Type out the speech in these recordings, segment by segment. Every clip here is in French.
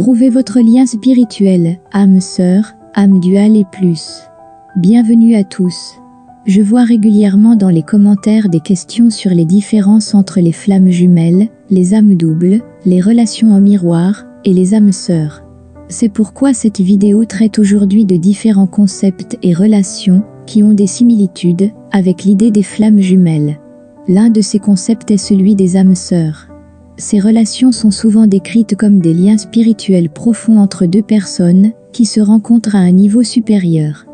Trouvez votre lien spirituel, âme sœur, âme duale et plus. Bienvenue à tous. Je vois régulièrement dans les commentaires des questions sur les différences entre les flammes jumelles, les âmes doubles, les relations en miroir et les âmes sœurs. C'est pourquoi cette vidéo traite aujourd'hui de différents concepts et relations qui ont des similitudes avec l'idée des flammes jumelles. L'un de ces concepts est celui des âmes sœurs. Ces relations sont souvent décrites comme des liens spirituels profonds entre deux personnes qui se rencontrent à un niveau supérieur.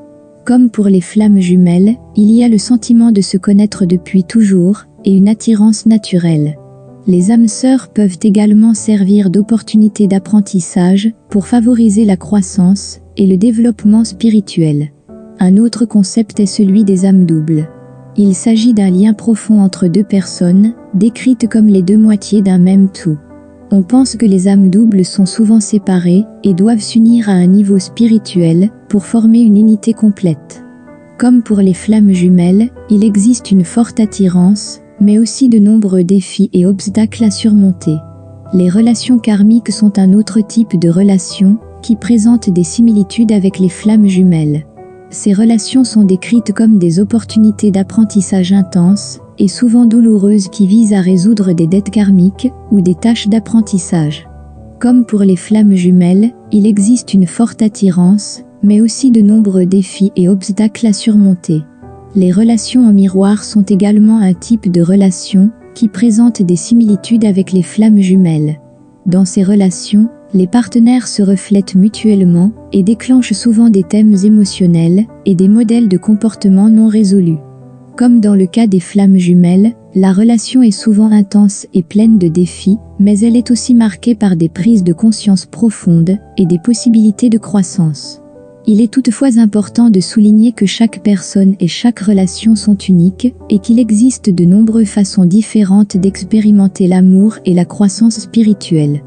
Comme pour les flammes jumelles, il y a le sentiment de se connaître depuis toujours et une attirance naturelle. Les âmes sœurs peuvent également servir d'opportunité d'apprentissage pour favoriser la croissance et le développement spirituel. Un autre concept est celui des âmes doubles. Il s'agit d'un lien profond entre deux personnes, décrites comme les deux moitiés d'un même tout. On pense que les âmes doubles sont souvent séparées et doivent s'unir à un niveau spirituel pour former une unité complète. Comme pour les flammes jumelles, il existe une forte attirance, mais aussi de nombreux défis et obstacles à surmonter. Les relations karmiques sont un autre type de relation qui présente des similitudes avec les flammes jumelles. Ces relations sont décrites comme des opportunités d'apprentissage intenses et souvent douloureuses qui visent à résoudre des dettes karmiques ou des tâches d'apprentissage. Comme pour les flammes jumelles, il existe une forte attirance, mais aussi de nombreux défis et obstacles à surmonter. Les relations en miroir sont également un type de relation qui présente des similitudes avec les flammes jumelles. Dans ces relations, les partenaires se reflètent mutuellement et déclenchent souvent des thèmes émotionnels et des modèles de comportement non résolus. Comme dans le cas des flammes jumelles, la relation est souvent intense et pleine de défis, mais elle est aussi marquée par des prises de conscience profondes et des possibilités de croissance. Il est toutefois important de souligner que chaque personne et chaque relation sont uniques et qu'il existe de nombreuses façons différentes d'expérimenter l'amour et la croissance spirituelle.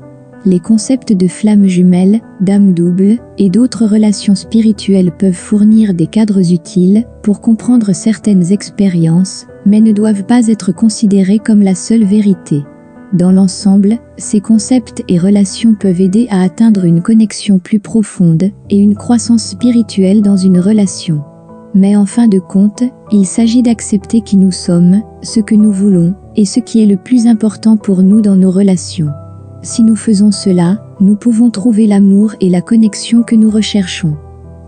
Les concepts de flammes jumelles, d'âmes doubles et d'autres relations spirituelles peuvent fournir des cadres utiles pour comprendre certaines expériences, mais ne doivent pas être considérés comme la seule vérité. Dans l'ensemble, ces concepts et relations peuvent aider à atteindre une connexion plus profonde et une croissance spirituelle dans une relation. Mais en fin de compte, il s'agit d'accepter qui nous sommes, ce que nous voulons, et ce qui est le plus important pour nous dans nos relations. Si nous faisons cela, nous pouvons trouver l'amour et la connexion que nous recherchons.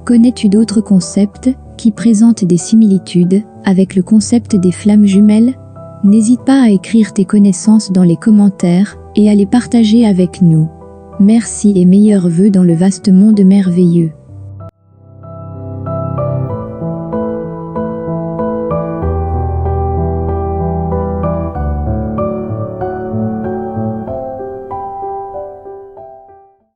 Connais-tu d'autres concepts qui présentent des similitudes avec le concept des flammes jumelles? N'hésite pas à écrire tes connaissances dans les commentaires et à les partager avec nous. Merci et meilleurs vœux dans le vaste monde merveilleux.